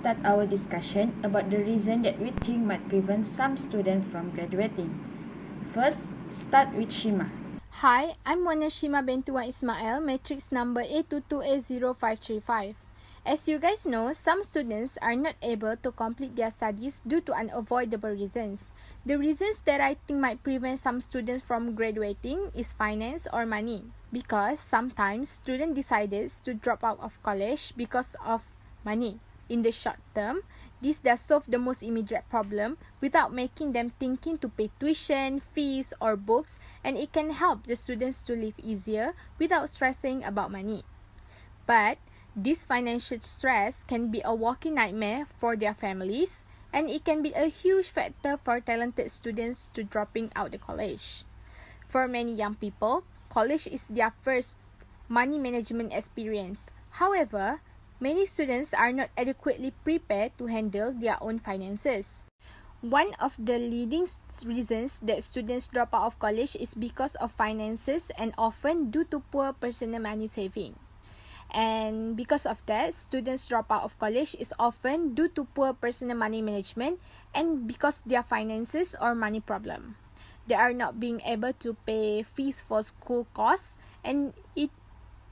start our discussion about the reason that we think might prevent some students from graduating. First, start with Shima. Hi, I'm Wana Shima Bentuan Ismail, matrix number A22A0535. As you guys know, some students are not able to complete their studies due to unavoidable reasons. The reasons that I think might prevent some students from graduating is finance or money. Because sometimes student decides to drop out of college because of money. In the short term, this does solve the most immediate problem without making them thinking to pay tuition, fees, or books, and it can help the students to live easier without stressing about money. But this financial stress can be a walking nightmare for their families, and it can be a huge factor for talented students to dropping out the college. For many young people, college is their first money management experience. However, many students are not adequately prepared to handle their own finances. One of the leading reasons that students drop out of college is because of finances and often due to poor personal money saving. And because of that, students drop out of college is often due to poor personal money management and because their finances or money problem. They are not being able to pay fees for school costs, and it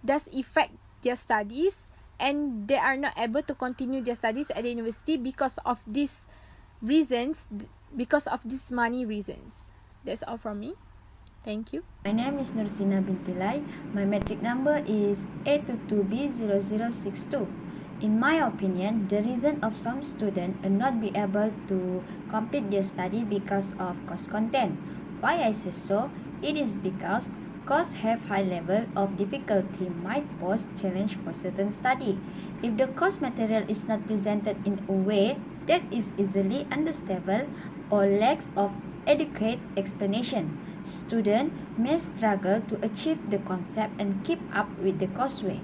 does affect their studies, and they are not able to continue their studies at the university because of these reasons, because of these money reasons. That's all from me. Thank you. My name is Nursina Bintilai. My metric number is A22B0062. In my opinion, the reason of some students not be able to complete their study because of course content. Why I say so? It is because courses have high level of difficulty might pose challenge for certain study. If the course material is not presented in a way that is easily understandable or lacks of adequate explanation, students may struggle to achieve the concept and keep up with the courseware.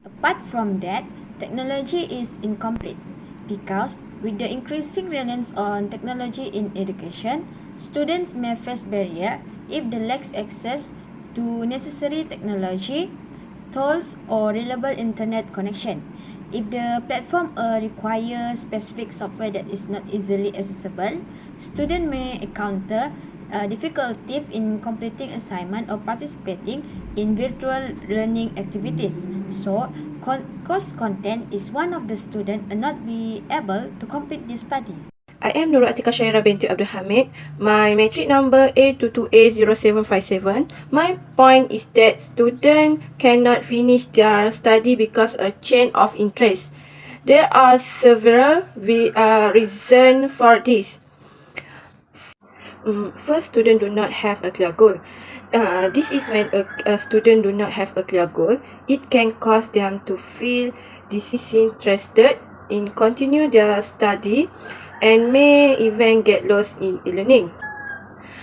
Apart from that, technology is incomplete because with the increasing reliance on technology in education, students may face barrier if they lack access to necessary technology, tools, or reliable internet connection. If the platform requires specific software that is not easily accessible, students may encounter difficulty in completing assignment or participating in virtual learning activities. So, course content is one of the students not be able to complete the study. I am Nurul Atika Syairah binti Abdul Hamid. My metric number A22A0757. My point is that students cannot finish their study because a change of interest. There are several reasons for this. First, students do not have a clear goal. This is when a student do not have a clear goal. It can cause them to feel disinterested in continue their study and may even get lost in e-learning.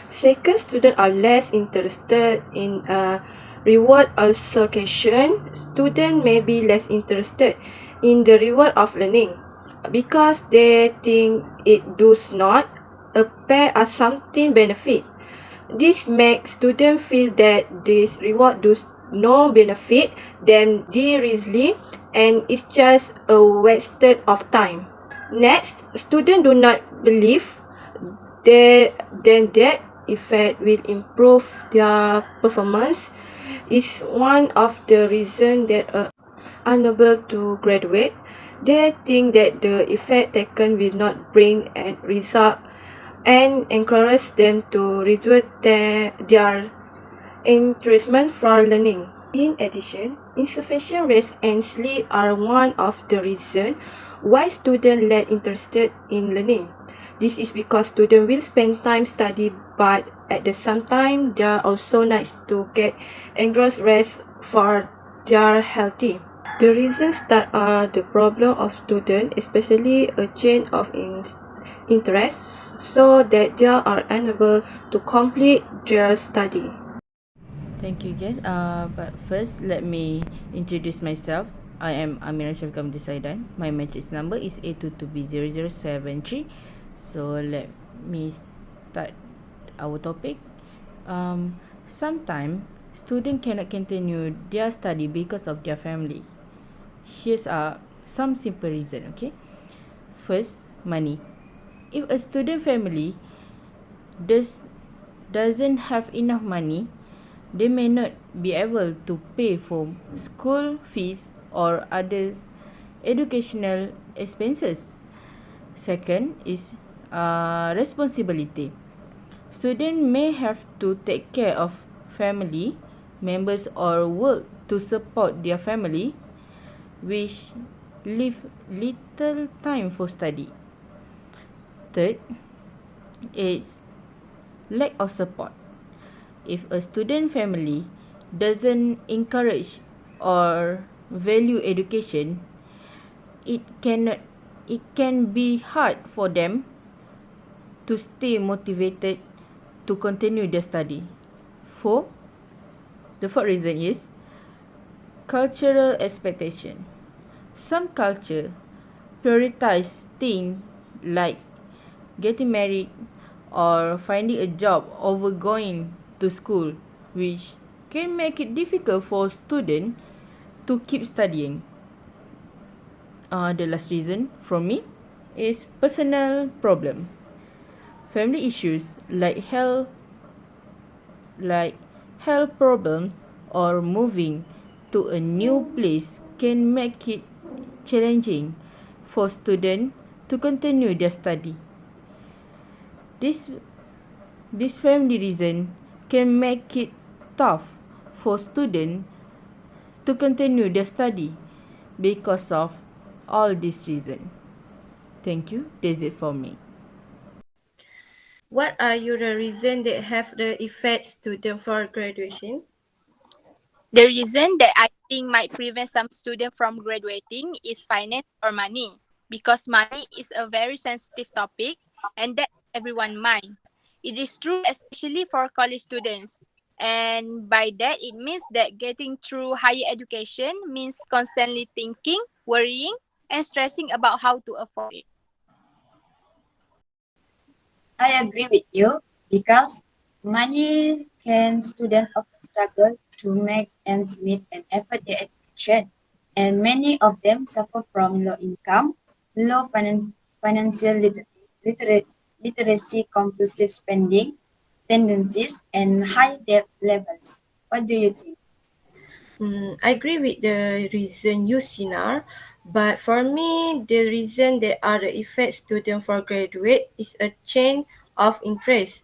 Second, students are less interested in reward association. Students may be less interested in the reward of learning because they think it does not appear as something benefit. This makes students feel that this reward does no benefit them directly and it's just a wasted of time. Next, students do not believe that effect will improve their performance. Is one of the reasons that are unable to graduate. They think that the effect taken will not bring a result and encourage them to reduce their interest for learning. In addition, insufficient rest and sleep are one of the reasons why students less interested in learning. This is because students will spend time study, but at the same time, they are also nice to get engrossed rest for their healthy. The reasons that are the problem of students, especially a change of interest, so that they are unable to complete their study. Thank you guys. But first, let me introduce myself. I am Amira Syafika Saidan. My matrix number is A22B0073. So let me start our topic. Sometimes students cannot continue their study because of their family. Here's some simple reason. Okay. First, money. If a student family does doesn't have enough money, they may not be able to pay for school fees or other educational expenses. Second is responsibility. Students may have to take care of family members or work to support their family, which leave little time for study. Third is lack of support. If a student family doesn't encourage or value education, it cannot it can be hard for them to stay motivated to continue their study. Four, the fourth reason is cultural expectation. Some culture prioritize things like getting married or finding a job over going to school, which can make it difficult for students to keep studying. The last reason from me is personal problem. Family issues like health problems or moving to a new place can make it challenging for students to continue their study. This this family reason can make it tough for students to continue their study because of all these reasons. Thank you. That's it for me. What are your reasons that have the effect student for graduation? The reason that I think might prevent some students from graduating is finance or money, because money is a very sensitive topic and that everyone mind. It is true especially for college students. And by that it means that getting through higher education means constantly thinking, worrying, and stressing about how to afford it. I agree with you because money can students often struggle to make ends meet and afford their education, and many of them suffer from low income, low financial literacy, compulsive spending tendencies, and high debt levels. What do you think? I agree with the reason you, Sinar, but for me, the reason that are the effect student for graduate is a change of interest.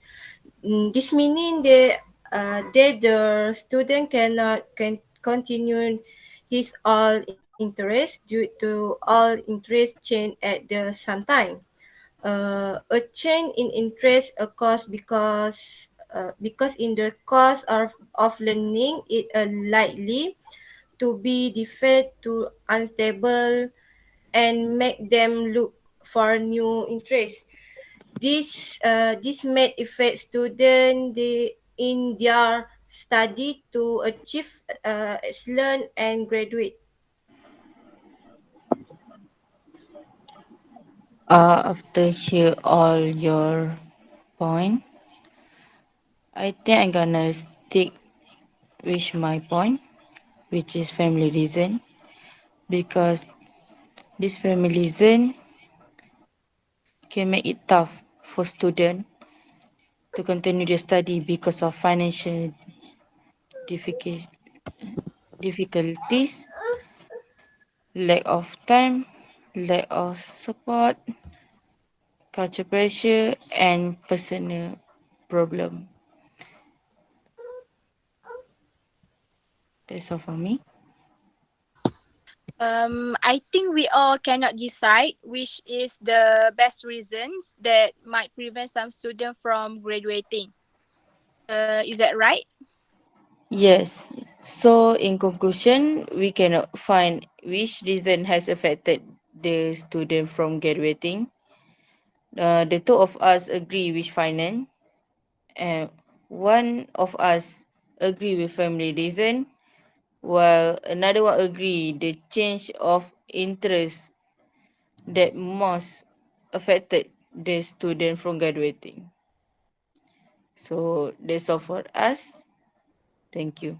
This meaning that the student can continue his all interest due to all interest change at the same time. A change in interest occurs because in the course of learning it likely to be deferred to unstable and make them look for new interests. This may affect students in their study to achieve excellent and graduate. After hear all your point, I think I'm gonna stick with my point, which is family reason, because this family reason can make it tough for students to continue their study because of financial difficulties, difficulties, lack of time, lack of support, culture pressure, and personal problem. That's all for me. I think we all cannot decide which is the best reasons that might prevent some student from graduating. Is that right? Yes. So, in conclusion, we cannot find which reason has affected the student from graduating. The two of us agree with finance, and one of us agree with family reason, while another one agree the change of interest that most affected the student from graduating. So that's all for us. Thank you.